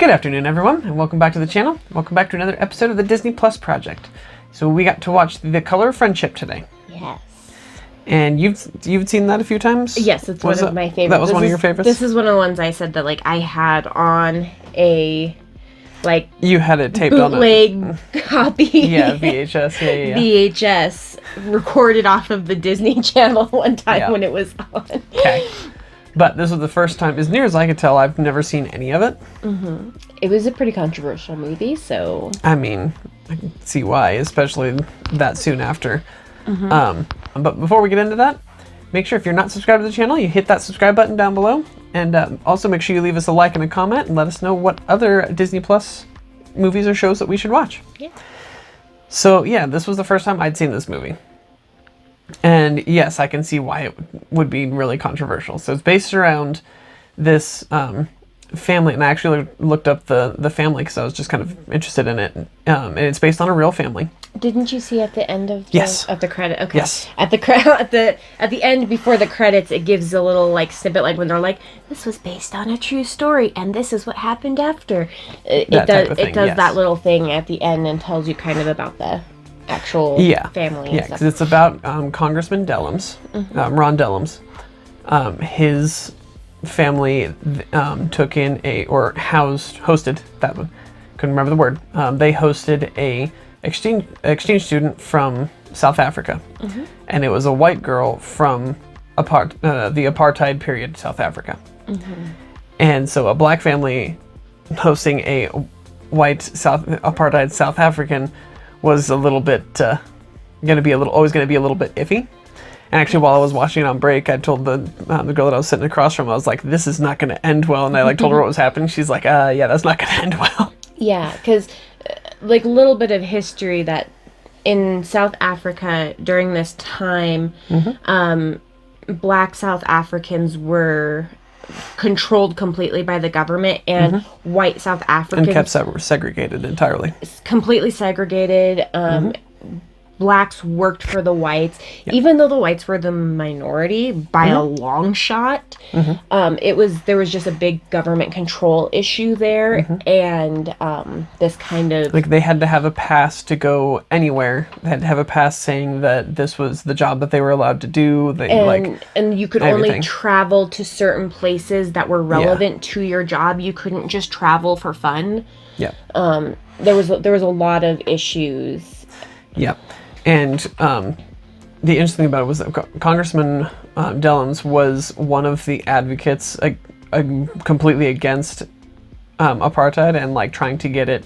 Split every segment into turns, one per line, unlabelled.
Good afternoon, everyone, and welcome back to the channel. Welcome back to another episode of the Disney Plus Project. So we got to watch The Color of Friendship today.
Yes.
And you've seen that a few times?
Yes, it's one of my favorites.
That was one of your favorites?
This is one of the ones I said that I had on a
you had it taped
bootleg
on
copy.
Yeah, VHS. Yeah.
VHS recorded off of the Disney Channel one time when it was on.
Okay. But this was the first time, as near as I could tell, I've never seen any of it.
Mm-hmm. It was a pretty controversial movie, so...
I mean, I can see why, especially that soon after. Mm-hmm. But before we get into that, make sure if you're not subscribed to the channel, you hit that subscribe button down below. And also make sure you leave us a like and a comment and let us know what other Disney Plus movies or shows that we should watch.
Yeah.
So, yeah, this was the first time I'd seen this movie. And yes, I can see why it would be really controversial. So it's based around this family, and I actually looked up the family because I was just kind of interested in it. And it's based on a real family.
Didn't you see at the end of the credit? Okay.
Yes.
At the end before the credits, it gives a little snippet, when they're like, "This was based on a true story, and this is what happened after." It does that little thing at the end and tells you kind of about the actual family.
Yeah, because it's about Congressman Dellums, Ron Dellums. His family took in hosted that one. Couldn't remember the word. They hosted a exchange student from South Africa, and it was a white girl from the apartheid period South Africa. And so a black family hosting a white apartheid South African was a little bit always going to be a little bit iffy. And actually, while I was watching it on break, I told the girl that I was sitting across from, I was like, "This is not going to end well." And I told her what was happening. She's like, "Yeah, that's not going to end well."
Yeah, because little bit of history that in South Africa during this time, Black South Africans were controlled completely by the government, and white South Africans...
And kept segregated entirely.
Completely segregated. Blacks worked for the whites, even though the whites were the minority by a long shot. There was just a big government control issue there, and this kind of...
they had to have a pass to go anywhere. They had to have a pass saying that this was the job that they were allowed to do.
And you could only travel to certain places that were relevant to your job. You couldn't just travel for fun.
Yeah.
There was a lot of issues.
Yeah. And the interesting thing about it was that Congressman Dellums was one of the advocates completely against apartheid and trying to get it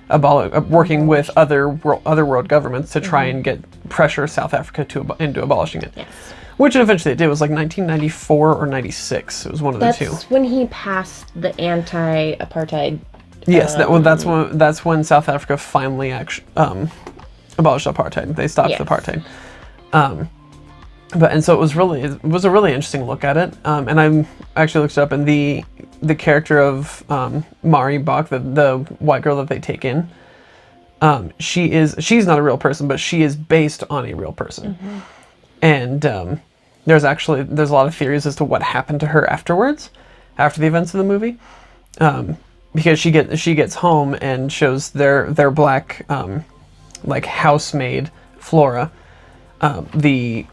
abolished, working with other world governments to try and get pressure South Africa into abolishing it.
Yes.
Which eventually it did. It was 1994 or 96. It was one of the two.
That's when he passed the anti-apartheid.
Yes, that's when South Africa finally abolished apartheid. They stopped apartheid. So it was a really interesting look at it. And I actually looked it up, and the character of Mari Bach, the white girl that they take in, she's not a real person, but she is based on a real person. And there's a lot of theories as to what happened to her afterwards, after the events of the movie, because she gets home and shows their black housemaid Flora, the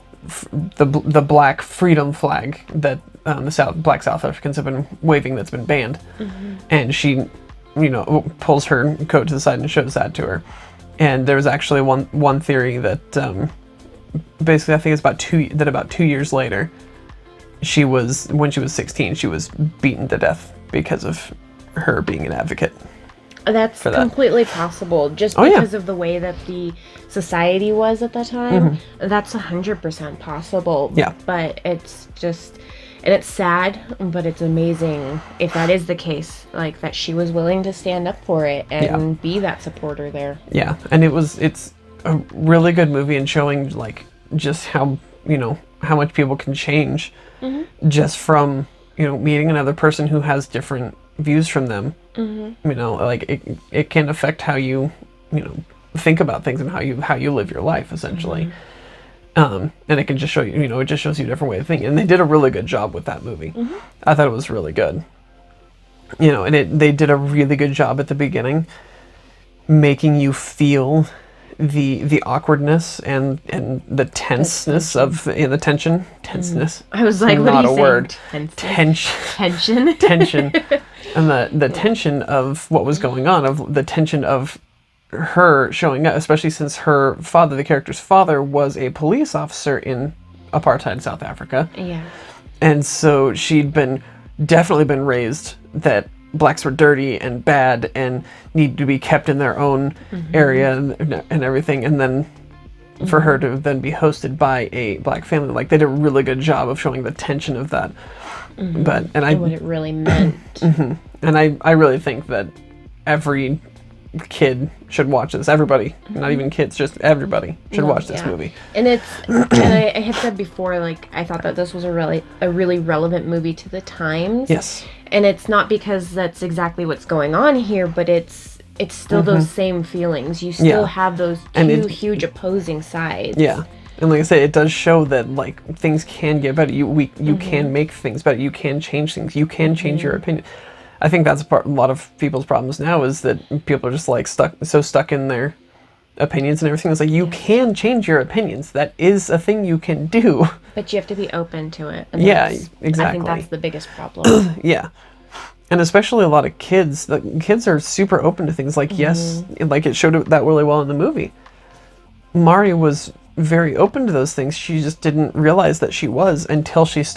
black freedom flag that black South Africans have been waving that's been banned, and she, pulls her coat to the side and shows that to her. And there was actually one theory that basically I think it's about 2 years later, when she was 16, she was beaten to death because of her being an advocate.
That's completely possible, just because of the way that the society was at that time. That's 100% possible.
Yeah.
But it's just, and it's sad, but it's amazing if that is the case, that she was willing to stand up for it and be that supporter there. Yeah, and
it's a really good movie and showing just how much people can change just from meeting another person who has different views from them. It can affect how you think about things and how you live your life, essentially. And it can just show you, it just shows you a different way of thinking. And they did a really good job with that movie. I thought it was really good. You know, and they did a really good job at the beginning making you feel the awkwardness and the tenseness of the tenseness.
I was like, what
not
are you
a
saying?
word.
Tension.
Tension, and the tension of what was going on, of the tension of her showing up, especially since her father, the character's father, was a police officer in apartheid South Africa.
Yeah.
And so she'd definitely been raised that blacks were dirty and bad and need to be kept in their own area and everything. And then for her to then be hosted by a black family, like they did a really good job of showing the tension of that.
And what it really meant.
And I really think that every kid should watch this. Everybody, not even kids, just everybody should watch this movie.
And it's, and I had said before, like, I thought that this was a really relevant movie to the times.
Yes.
And it's not because that's exactly what's going on here, but it's still those same feelings. You still have those two huge opposing sides.
Yeah. And like I say, it does show that like things can get better. You can make things better. You can change things. You can change your opinion. I think that's a lot of people's problems now, is that people are just like stuck in their opinions and everything. It's like, you can change your opinions. That is a thing you can do.
But you have to be open to it. And
Yeah, exactly.
I think that's the biggest problem.
Yeah. And especially a lot of kids. The kids are super open to things. Like, yes, like it showed that really well in the movie. Mari was very open to those things. She just didn't realize that she was until she was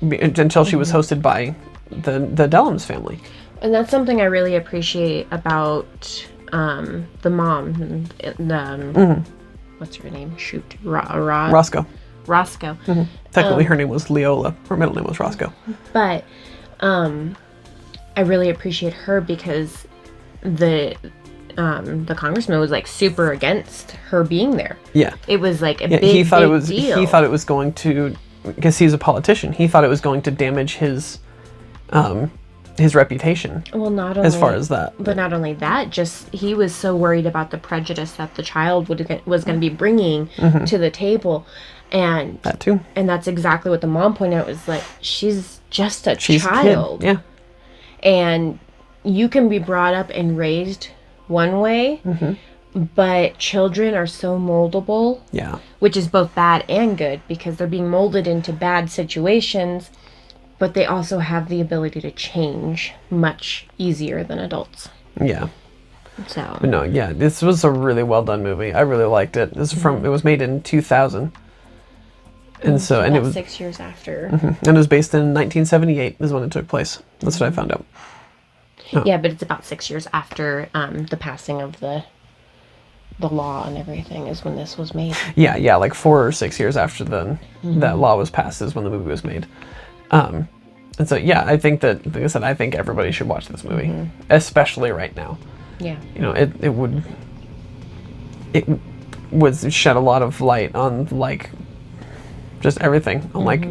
hosted by the Dellums family.
And that's something I really appreciate about the mom. What's her name? Shoot.
Roscoe.
Roscoe.
Technically, her name was Leola. Her middle name was Roscoe.
But I really appreciate her because the congressman was like super against her being there.
Yeah.
It was like a big
he thought
deal.
He thought it was going to, because he's a politician, he thought it was going to damage his reputation.
Well, not only
as far as that,
but not only that, just he was so worried about the prejudice that the child was going to be bringing to the table, and
that too.
And that's exactly what the mom pointed out, was like, she's just a child.
A kid. Yeah.
And you can be brought up and raised one way, but children are so moldable.
Yeah.
Which is both bad and good, because they're being molded into bad situations, but they also have the ability to change much easier than adults.
Yeah.
So.
But no, yeah, this was a really well done movie. I really liked it. This is it was made in 2000. And so, and it was
6 years after.
And it was based in 1978 is when it took place. That's what I found out. Oh.
Yeah, but it's about 6 years after the passing of the law and everything is when this was made.
Yeah, like 4 or 6 years after that law was passed is when the movie was made. And so, yeah, I think that, like I said, I think everybody should watch this movie, especially right now.
Yeah.
You know, it would shed a lot of light on, like, just everything, on, like,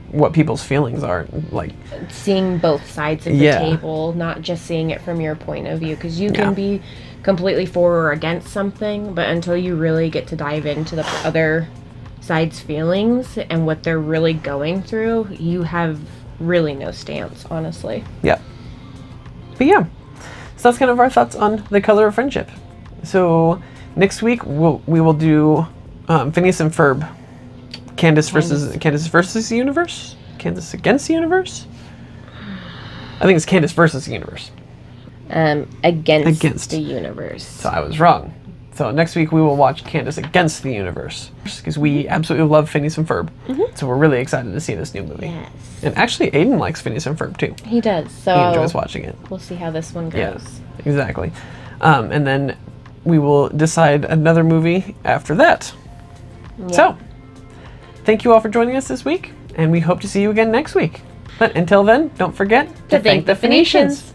what people's feelings are, like,
seeing both sides of the table, not just seeing it from your point of view, because you can be completely for or against something, but until you really get to dive into the other side's feelings and what they're really going through, you have really no stance, honestly.
Yeah. But yeah, so that's kind of our thoughts on The Color of Friendship. So next week we will do Phineas and Ferb, Candace versus the universe, Candace against the universe. I think it's Candace versus the universe.
Against the universe.
So I was wrong. So next week we will watch Candace Against the Universe, because we absolutely love Phineas and Ferb. So we're really excited to see this new movie.
Yes.
And actually, Aiden likes Phineas and Ferb too.
He does. So
he enjoys watching it.
We'll see how this one goes.
Yeah, exactly. And then we will decide another movie after that. Yeah. So, thank you all for joining us this week, and we hope to see you again next week. But until then, don't forget
to thank the Phoenicians.